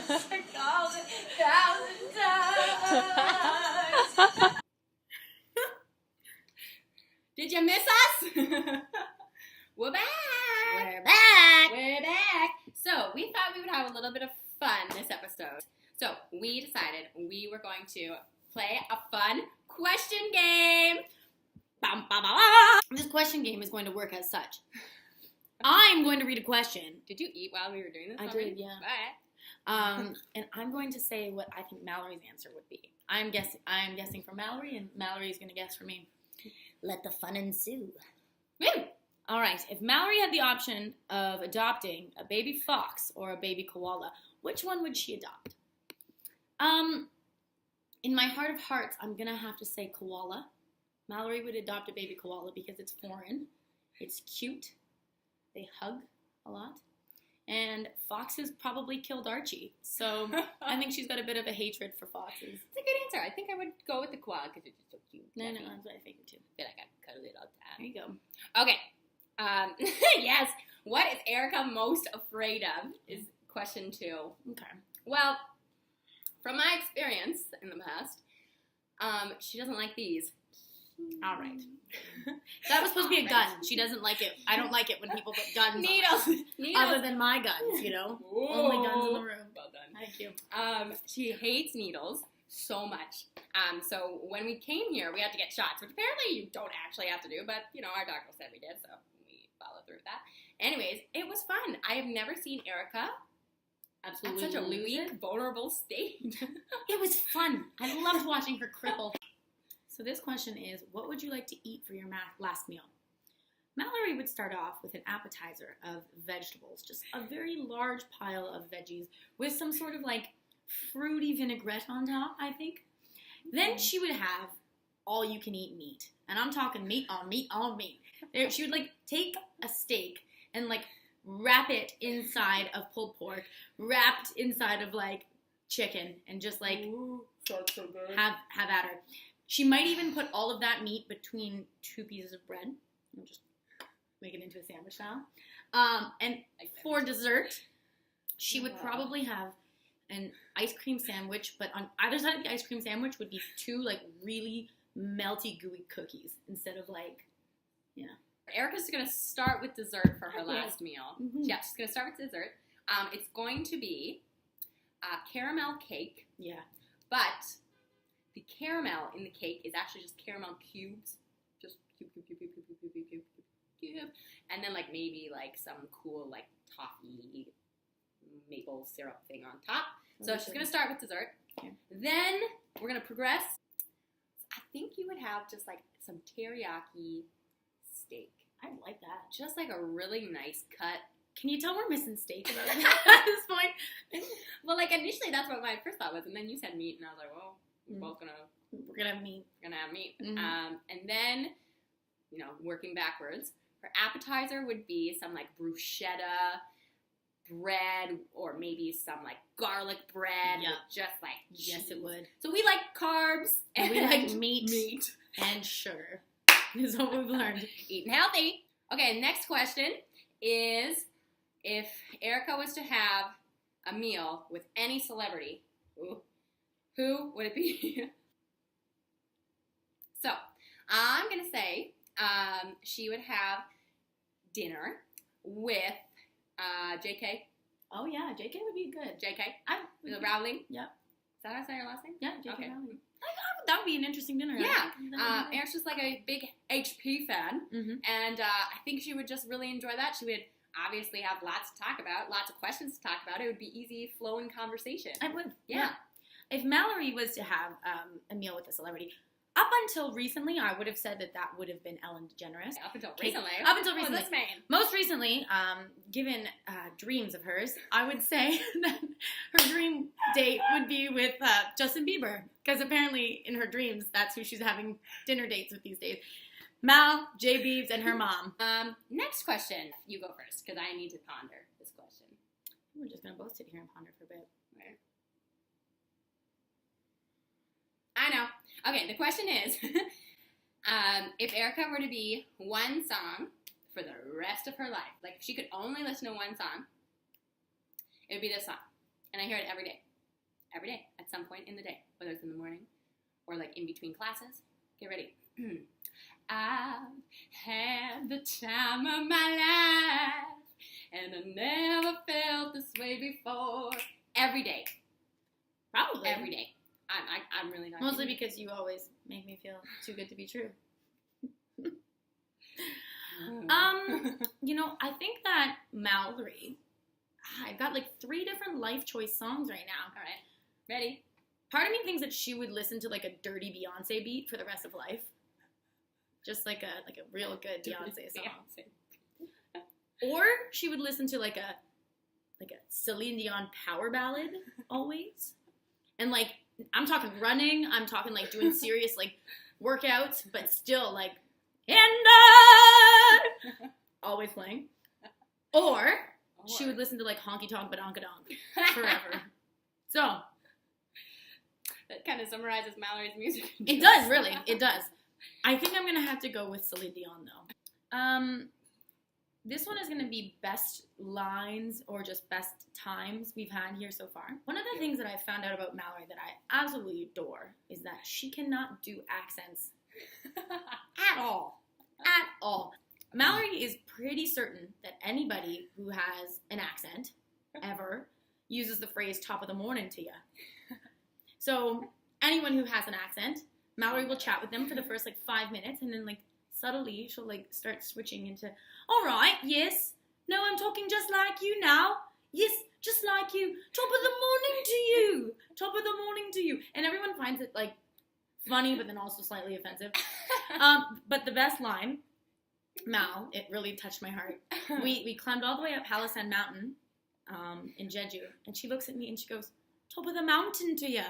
I called 1,000 times. Did you miss us? We're back. We're back. We're back. So we thought we would have a little bit of fun this episode. So we decided we were going to play a fun question game. Bum, ba, ba, ba. This question game is going to work as such. I'm going to read a question. Did you eat while we were doing this? I already? did, yeah. Bye. And I'm going to say what I think Mallory's answer would be. I'm guessing for Mallory, and Mallory's going to guess for me. Let the fun ensue. Woo! All right. If Mallory had the option of adopting a baby fox or a baby koala, which one would she adopt? In my heart of hearts, I'm going to have to say koala. Mallory would adopt a baby koala because it's foreign. It's cute. They hug a lot. And foxes probably killed Archie. So I think she's got a bit of a hatred for foxes. It's a good answer. I think I would go with the koala because it's just so cute. No, that's what I figured too. I feel like I'd cuddle it all the time. There you go. Okay. Yes. What is Erica most afraid of is question 2. Okay. Well, from my experience in the past, she doesn't like these. All right. That was supposed to be a gun. She doesn't like it. I don't like it when people put guns Needles. on. Other than my guns, you know? Whoa. Only guns in the room. Well done. Thank you. She hates needles so much. So when we came here, we had to get shots, which apparently you don't actually have to do, but, you know, our doctor said we did, so we followed through with that. Anyways, it was fun. I have never seen Erica Absolutely at such a lose weak, it. vulnerable state. It was fun. I loved watching her cripple. So this question is, what would you like to eat for your last meal? Mallory would start off with an appetizer of vegetables, just a very large pile of veggies with some sort of like fruity vinaigrette on top, I think. Then she would have all-you-can-eat meat. And I'm talking meat on meat on meat. She would like take a steak and like wrap it inside of pulled pork, wrapped inside of like chicken, and just like Sounds so good. have at her. She might even put all of that meat between 2 pieces of bread and just make it into a sandwich style. And for dessert, she would probably have an ice cream sandwich, but on either side of the ice cream sandwich would be 2 like really melty gooey cookies instead of like, yeah. Erica's going to start with dessert for her Okay. last meal. Mhm. Yeah, she's going to start with dessert. It's going to be caramel cake, Yeah. but the caramel in the cake is actually just caramel cubes. Just cube. And then like maybe like some cool like toffee maple syrup thing on top. So she's going to start with dessert. Okay. Then we're going to progress. I think you would have just like some teriyaki steak. I like that. Just like a really nice cut. Can you tell we're missing steak at this point? Well, like initially that's what my first thought was, and then you said meat, and I was like, well, we're both We're gonna have meat. gonna have meat. Mhm. And then, you know, working backwards, her appetizer would be some like bruschetta bread, or maybe some like garlic bread. Yeah. With just like Yes, cheese. it would. So we like carbs and We like meat. And sugar. Is what we've learned. Eating healthy. Okay, next question is, if Erica was to have a meal with any celebrity, who would it be? So, I'm going to say she would have dinner with JK. Oh yeah, JK would be good. JK. Rowling. Yep. Is that how I say her last name? Yeah, JK Okay. Rowling. That would be an interesting dinner. Yeah. Eric's just like a big HP fan. Mm-hmm. And I think she would just really enjoy that. She would obviously have lots to talk about, lots of questions to talk about. It would be easy flowing conversation. I would. Yeah. If Mallory was to have a meal with a celebrity, up until recently, I would have said that would have been Ellen DeGeneres. Up until Okay, recently. up until recently. This man. Most recently, given dreams of hers, I would say that her dream date would be with Justin Bieber. Because apparently, in her dreams, that's who she's having dinner dates with these days. Mal, J. Biebs, and her mom. Next question. You go first, because I need to ponder this question. We're just going to both sit here and ponder for a bit. Right. I know. Okay, the question is, if Erica were to be one song for the rest of her life, like if she could only listen to one song, it would be this song. And I hear it every day. Every day, at some point in the day, whether it's in the morning or like in between classes. Get ready. I've had the time of my life, and I never felt this way before. Every day. Probably. Every day. I'm really not. Mostly because you always make me feel too good to be true. You know, I think that Mallory, I've got like 3 different life choice songs right now. All right. Ready? Part of me thinks that she would listen to like a dirty Beyonce beat for the rest of life. Just like a real good Beyonce song. Or she would listen to like a Celine Dion power ballad always. And like, I'm talking running, I'm talking like doing serious like workouts, but still like, and always playing. Or she would listen to like Honky Tonk Badonkadonk forever. So that kind of summarizes Mallory's music. It does, really. It does. I think I'm going to have to go with Celine Dion, though. This one is going to be best lines or just best times we've had here so far. One of the things that I found out about Mallory that I absolutely adore is that she cannot do accents at all. At all. Mallory is pretty certain that anybody who has an accent ever uses the phrase top of the morning to you. So anyone who has an accent, Mallory will chat with them for the first like 5 minutes, and then like subtly she'll like start switching into, all right, yes, no, I'm talking just like you now. Yes, just like you. Top of the morning to you. Top of the morning to you. And everyone finds it like funny, but then also slightly offensive. But the best line, Mal, it really touched my heart. We climbed all the way up Palisand Mountain in Jeju, and she looks at me and she goes, top of the mountain to ya.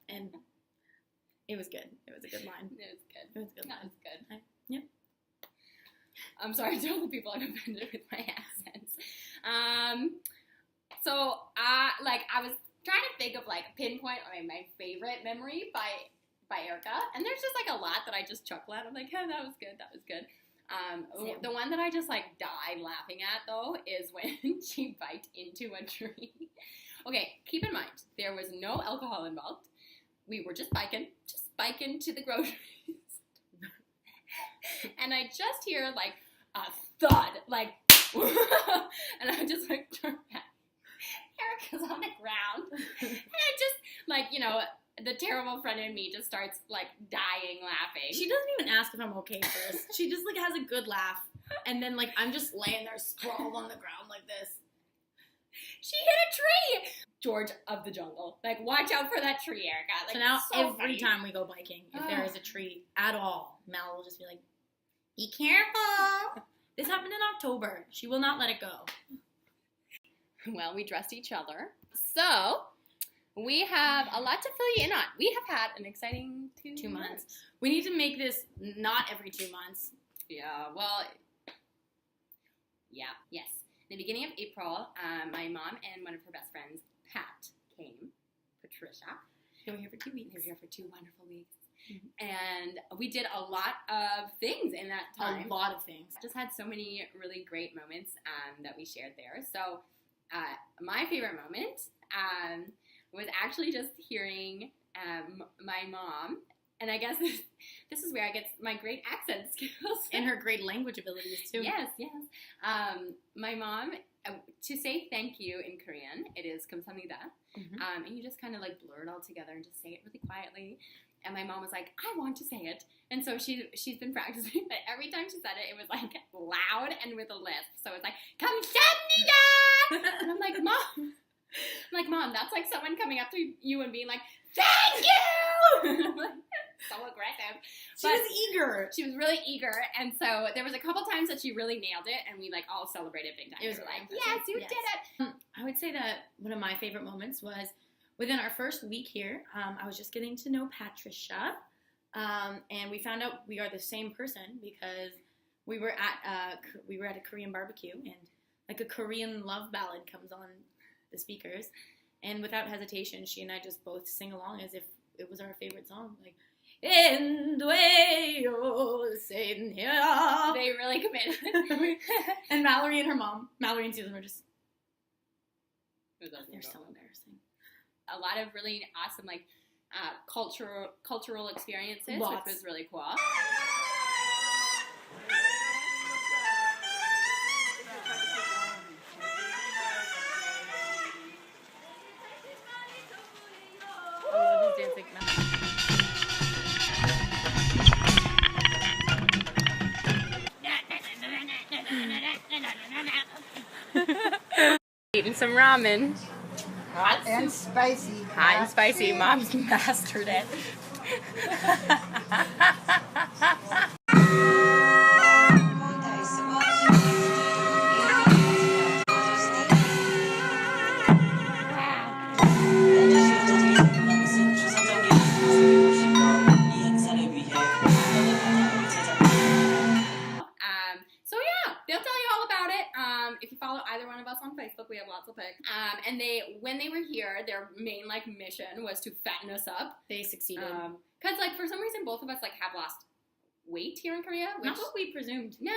And it was good. It was a good line. It was good. It was a good line. That was good. Yep. I'm sorry to all the people I've offended with my accents. So I was trying to think of like a pinpoint on my favorite memory by Erica, and there's just like a lot that I just chuckle at. I'm like, oh, that was good. That was good. The one that I just like died laughing at though is when she biked into a tree. Okay, keep in mind there was no alcohol involved. We were just biking to the groceries. And I just hear like a thud, like, and I just like turn back. Erica's on the ground. And I just, like, you know, the terrible friend in me just starts like dying laughing. She doesn't even ask if I'm okay first. She just like has a good laugh. And then like I'm just laying there sprawled on the ground like this. She hit a tree! George of the jungle. Like, watch out for that tree, Erica. Like, so now every funny. time we go biking, if there is a tree at all, Mal will just be like, be careful. This happened in October. She will not let it go. Well, we dressed each other. So, we have a lot to fill you in on. We have had an exciting 2 months. We need to make this not every 2 months. Yeah, well, yeah, yes. In the beginning of April, my mom and one of her best friends, Pat, came. Patricia. They were here for 2 weeks. They were here for 2 wonderful weeks. Mm-hmm. And we did a lot of things in that time. A lot of things. Just had so many really great moments that we shared there. So my favorite moment was actually just hearing my mom, and I guess this is where I get my great accent skills. And her great language abilities, too. Yes, yes. My mom, to say thank you in Korean, it is 감사합니다. Mm-hmm. And you just kind of like blur it all together and just say it really quietly. And my mom was like, I want to say it. And so she's been practicing, but every time she said it, it was like loud and with a lisp. So it's like, 감사합니다! And I'm like, Mom, that's like someone coming up to you and being like, thank you! So aggressive. She was eager. She was really eager. And so there was a couple times that she really nailed it, and we like all celebrated big time. It was like, impressive. yes, you did it. I would say that one of my favorite moments was within our first week here. I was just getting to know Patricia, and we found out we are the same person because we were at a Korean barbecue, and like a Korean love ballad comes on the speakers, and without hesitation, she and I just both sing along as if it was our favorite song, like. And way sitting here. They really committed. And Mallory and her mom, Mallory and Susan, were just It was They're so embarrassing. a lot of really awesome like cultural experiences, Lots. which was really cool. I love his dancing now. Eating some ramen. Hot and spicy. Hot and spicy. Mom's mastered it. So yeah, they'll tell you all about it. If you follow either one of us on Facebook, we have lots of pics. And when they were here, their main like mission was to fatten us up. They succeeded. Cause like for some reason both of us like have lost weight here in Korea. Which, Not what we presumed. no,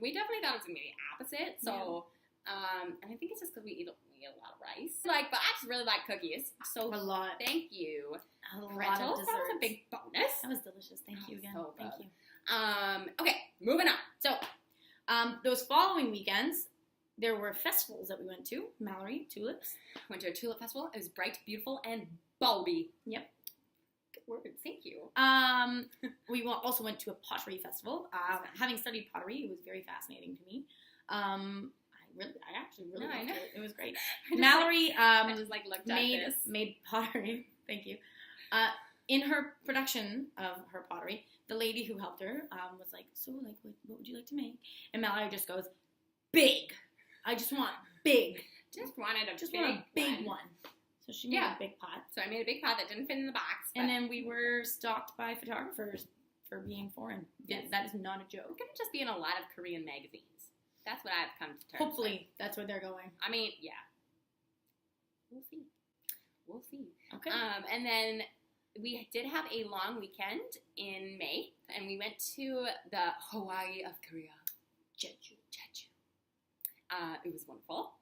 we definitely thought it was gonna be the opposite. So, and I think it's just because we eat a lot of rice. Like, but I just really like cookies. So A lot. thank you. A lot Pretzels, of that was desserts. a big bonus. That was delicious. Thank you again. So Thank good. you. Okay, moving on. So, those following weekends, there were festivals that we went to. Mallory, tulips. Went to a tulip festival. It was bright, beautiful, and bulby. Yep. Good word. Thank you. We also went to a pottery festival. Having studied pottery, it was very fascinating to me. I actually really No, I loved know. it. It was great. I just, Mallory I just like looked at this. made pottery. Thank you. In her production of her pottery, the lady who helped her was like, "So, like, what would you like to make?" And Mallory just goes, "Big. I just want big. Just wanted a Just big, want a big one." So she made Yeah. a big pot. So I made a big pot that didn't fit in the box. And then we were stalked by photographers for being foreign. Yes. That is not a we're joke. gonna just be in a lot of Korean magazines. That's what I've come to terms with. Hopefully, that's where they're going. I mean, yeah. We'll see. We'll see. Okay. And then we did have a long weekend in May, and we went to the Hawaii of Korea, Jeju. It was wonderful.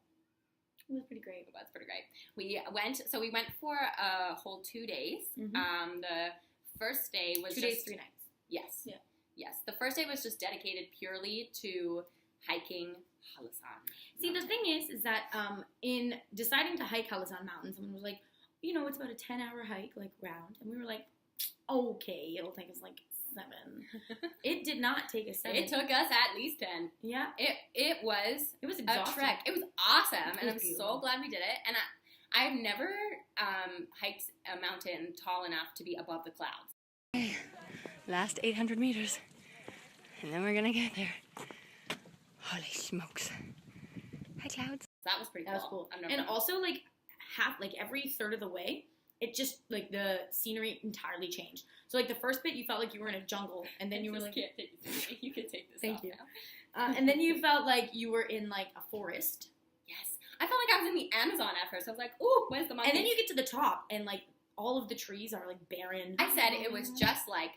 It was pretty great. It was pretty great. We went for a whole 2 days. Mhm. The first day was 2 days, 3 nights. Yes. Yeah. Yes. The first day was just dedicated purely to hiking Halasan. See, the thing is that in deciding to hike Halasan Mountain, someone was like, it's about a 10-hour hike, like, round. And we were like, okay, it'll take us, like, 7. It did not take us 7. It took us at least 10. Yeah. It was It was a exhausting. trek. It was awesome, and was I'm beautiful. so glad we did it. And I've never hiked a mountain tall enough to be above the clouds. Last 800 meters, and then we're gonna get there. Holy smokes! Hi, clouds. That was pretty cool. That was cool. I've never And done also, like, every third of the way, it just, like, the scenery entirely changed. So, like, the first bit, you felt like you were in a jungle, and then you were Just like, can't take this away. You can take this Thank off you. now. and then you felt like you were in, like, a forest. Yes, I felt like I was in the Amazon at first. I was like, ooh, where's the monkeys? And then you get to the top, and, like, all of the trees are, like, barren. I said it was just like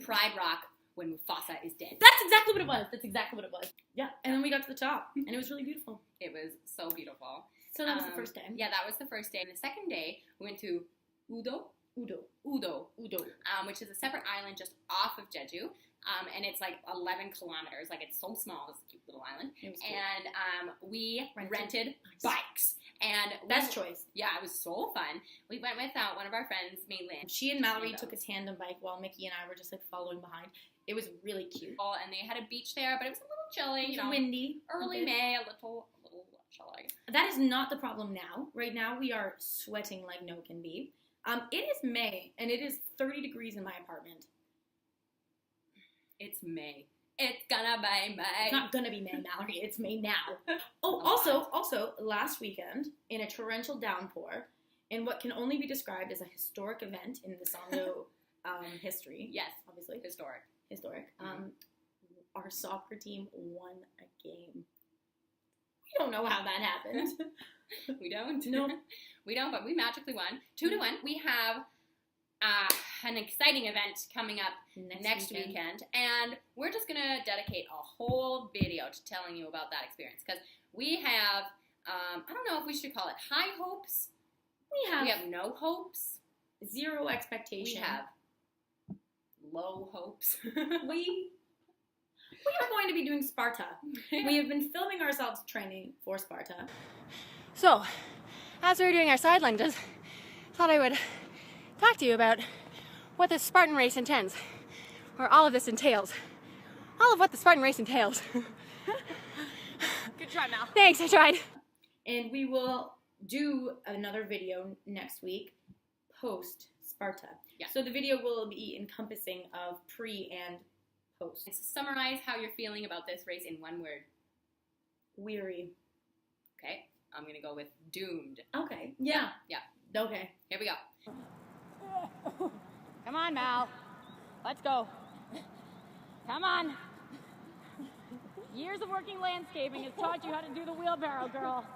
Pride Rock when Mufasa is dead. That's exactly what it was. That's exactly what it was. Yeah. And then we got to the top, and it was really beautiful. It was so beautiful. So that was the first day. Yeah, that was the first day. And the second day, we went to Udo, Udo. which is a separate island just off of Jeju. And it's like 11 kilometers. Like, it's so small, this cute little island. It was cute. And we rented Nice. bikes. And Best choice. Yeah, it was so fun. We went with one of our friends, Maylin. She and Mallory And took a tandem bike while Mickey and I were just, like, following behind. It was really cute. And they had a beach there, but it was a little chilly. It was You know, windy. early a bit. May, a little chilly. That is not the problem now. Right now, we are sweating like no can be. It is May, and it is 30 degrees in my apartment. It's May. It's gonna be May. It's not gonna be May, Mallory. It's May now. Oh, Oh, also, last weekend, in a torrential downpour, in what can only be described as a historic event in the Sangyo history. Yes, Obviously. historic. Mm-hmm. Our soccer team won a game. We don't know how that happened. We don't. No. We don't, but we magically won. 2-1. We have an exciting event coming up next weekend. And we're just going to dedicate a whole video to telling you about that experience. Because we have I don't know if we should call it high hopes. We have, We have no hopes. zero We expectation. have low hopes. We are going to be doing Sparta. We have been filming ourselves training for Sparta. So, as we were doing our side lunges, thought I would talk to you about what this Spartan race intends, or all of this entails. All of what the Spartan race entails. Good try, Mal. Thanks, I tried. And we will do another video next week, post Sparta. Yeah. So the video will be encompassing of pre and post. Summarize how you're feeling about this race in one word. Weary. Okay, I'm gonna go with doomed. Okay. Yeah. Yeah. Okay. Here we go. Come on, Mal. Let's go. Come on. Years of working landscaping has taught you how to do the wheelbarrow, girl.